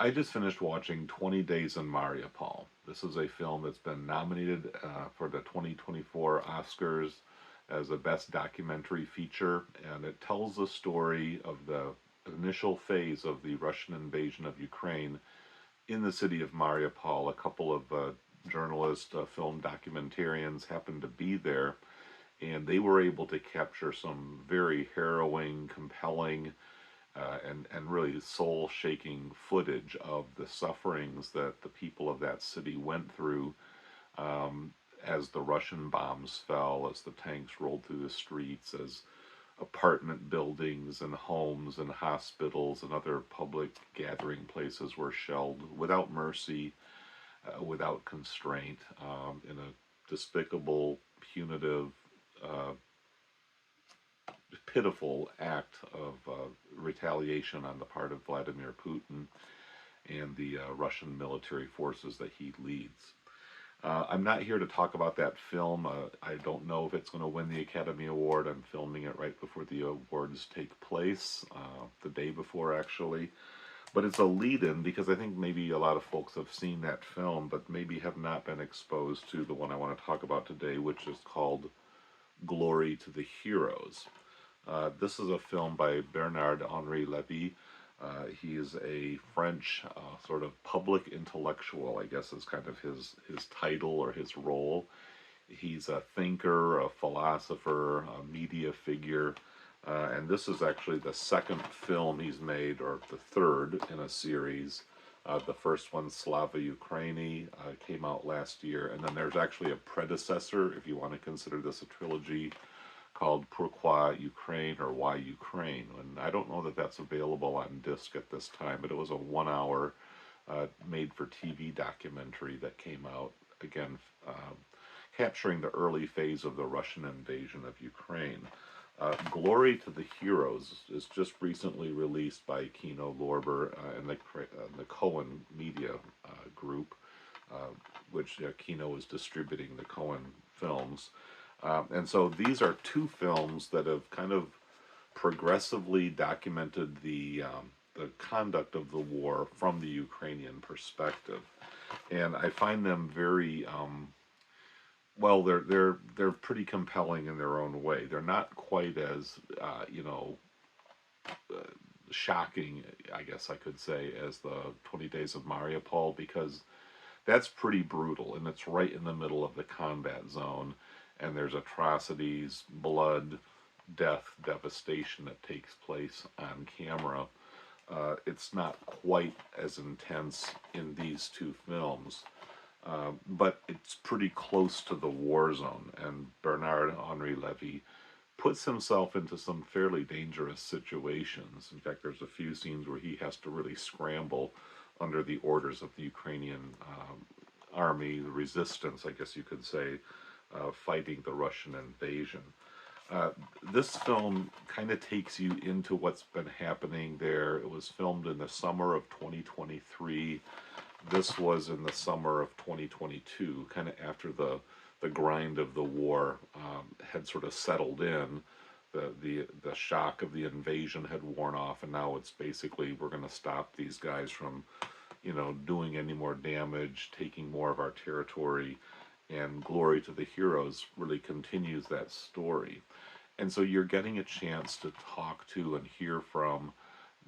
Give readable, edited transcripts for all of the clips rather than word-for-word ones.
I just finished watching 20 Days in Mariupol. This is a film that's been nominated for the 2024 Oscars as a Best Documentary Feature, and it tells the story of the initial phase of the Russian invasion of Ukraine in the city of Mariupol. A couple of journalists, film documentarians happened to be there, and they were able to capture some very harrowing, compelling, and really soul shaking footage of the sufferings that the people of that city went through as the Russian bombs fell, as the tanks rolled through the streets, as apartment buildings and homes and hospitals and other public gathering places were shelled without mercy, without constraint, in a despicable, punitive, uh, pitiful act of retaliation on the part of Vladimir Putin and the Russian military forces that he leads. I'm not here to talk about that film. I don't know if it's going to win the Academy Award. I'm filming it right before the awards take place, the day before actually. But it's a lead-in because I think maybe a lot of folks have seen that film, but maybe have not been exposed to the one I want to talk about today, which is called Glory to the Heroes. This is a film by Bernard-Henri Lévy. He is a French sort of public intellectual, I guess is kind of his title or his role. He's a thinker, a philosopher, a media figure, and this is actually the second film he's made, or the third in a series. The first one, Slava Ukraini, came out last year, and then there's actually a predecessor, if you want to consider this a trilogy, called Pourquoi Ukraine, or Why Ukraine. And I don't know that that's available on disc at this time, but it was a 1 hour made for TV documentary that came out, again, capturing the early phase of the Russian invasion of Ukraine. Glory to the Heroes is just recently released by Kino Lorber and the Cohen Media Group, which Kino is distributing the Cohen films. And so these are two films that have kind of progressively documented the conduct of the war from the Ukrainian perspective, and I find them very well. They're pretty compelling in their own way. They're not quite as uh, shocking, I guess I could say, as the 20 Days of Mariupol, because that's pretty brutal, and it's right in the middle of the combat zone, and there's atrocities, blood, death, devastation that takes place on camera. It's not quite as intense in these two films, but it's pretty close to the war zone, and Bernard-Henri Lévy puts himself into some fairly dangerous situations. In fact, there's a few scenes where he has to really scramble under the orders of the Ukrainian army, the resistance, I guess you could say, fighting the Russian invasion. Uh, this film kind of takes you into what's been happening there. It was filmed in the summer of 2023. This was in the summer of 2022, kind of after the grind of the war had sort of settled in. The shock of the invasion had worn off, and now it's basically, we're going to stop these guys from doing any more damage, taking more of our territory, and Glory to the Heroes really continues that story. And so you're getting a chance to talk to and hear from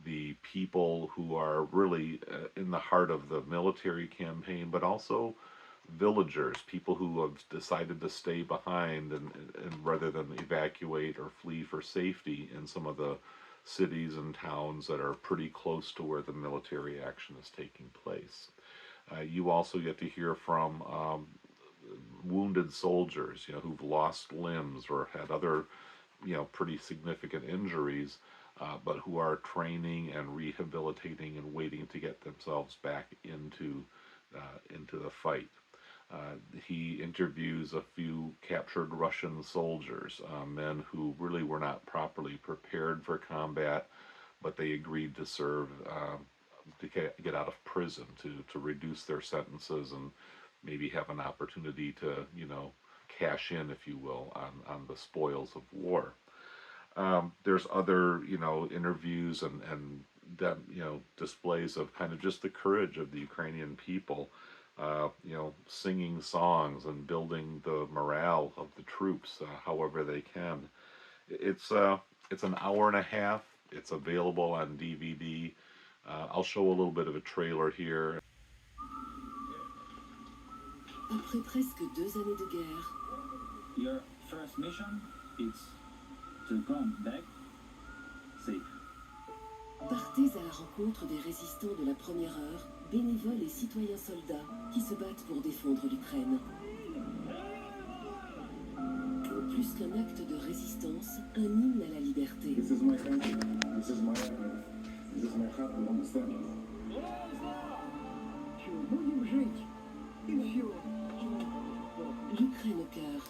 the people who are really in the heart of the military campaign, but also villagers, people who have decided to stay behind and rather than evacuate or flee for safety in some of the cities and towns that are pretty close to where the military action is taking place. You also get to hear from wounded soldiers, who've lost limbs or had other, pretty significant injuries, but who are training and rehabilitating and waiting to get themselves back into the fight. He interviews a few captured Russian soldiers, men who really were not properly prepared for combat, but they agreed to serve, to get out of prison, to reduce their sentences and maybe have an opportunity to, cash in, if you will, on the spoils of war. There's other, interviews and displays of kind of just the courage of the Ukrainian people, singing songs and building the morale of the troops, however they can. It's an hour and a half. It's available on DVD. I'll show a little bit of a trailer here. Après presque 2 années de guerre, your first mission is to come back safe. Partez à la rencontre des résistants de la première heure, bénévoles et citoyens soldats qui se battent pour défendre l'Ukraine. Plus qu'un acte de résistance, un hymne à la liberté. This is my country. This is my island. This is my heart and understanding. L'Ukraine au cœur,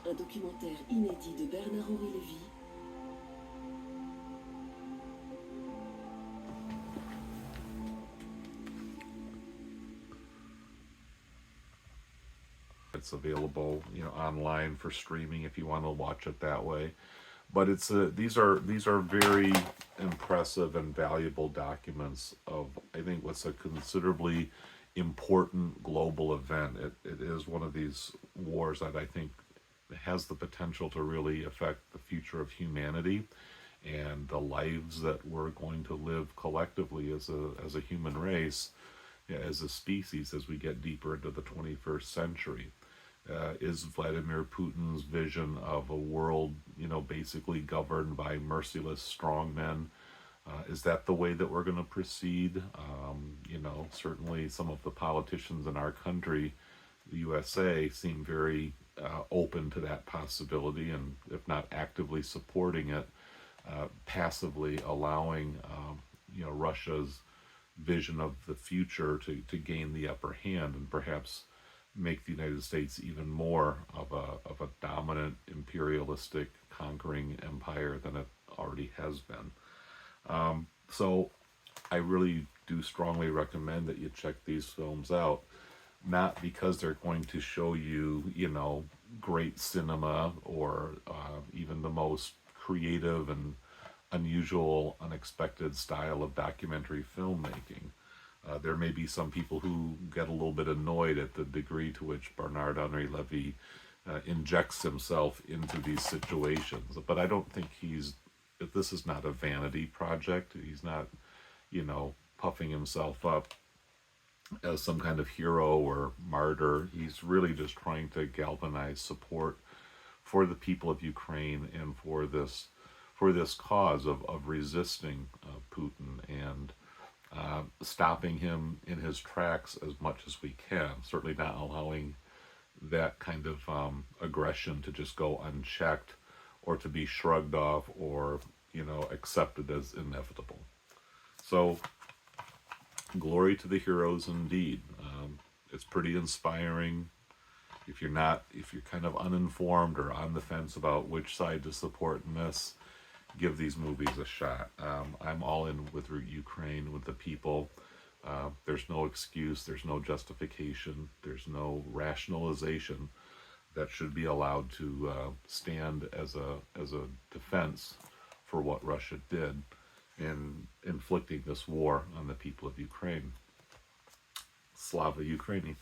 un documentaire inédit de Bernard-Henri Lévy. It's available, online for streaming if you want to watch it that way. But these are very impressive and valuable documents of, I think, what's a considerably important global event. It is one of these wars that I think has the potential to really affect the future of humanity and the lives that we're going to live collectively as a human race, as a species, as we get deeper into the 21st century. Is Vladimir Putin's vision of a world, basically governed by merciless strongmen? Is that the way that we're going to proceed? Certainly some of the politicians in our country, the USA, seem very open to that possibility, and if not actively supporting it, passively allowing, Russia's vision of the future to gain the upper hand and perhaps make the United States even more of a dominant imperialistic conquering empire than it already has been. So I really do strongly recommend that you check these films out, not because they're going to show you, great cinema or even the most creative and unusual, unexpected style of documentary filmmaking. There may be some people who get a little bit annoyed at the degree to which Bernard-Henri Lévy injects himself into these situations. But I don't think this is not a vanity project. He's not, puffing himself up as some kind of hero or martyr. He's really just trying to galvanize support for the people of Ukraine and for this cause of resisting Putin and stopping him in his tracks as much as we can, certainly not allowing that kind of aggression to just go unchecked or to be shrugged off or, accepted as inevitable. So, glory to the heroes indeed. It's pretty inspiring. If you're kind of uninformed or on the fence about which side to support in this, give these movies a shot. I'm all in with Ukraine, with the people. There's no excuse, there's no justification, there's no rationalization that should be allowed to stand as a defense for what Russia did in inflicting this war on the people of Ukraine. Slava Ukraini.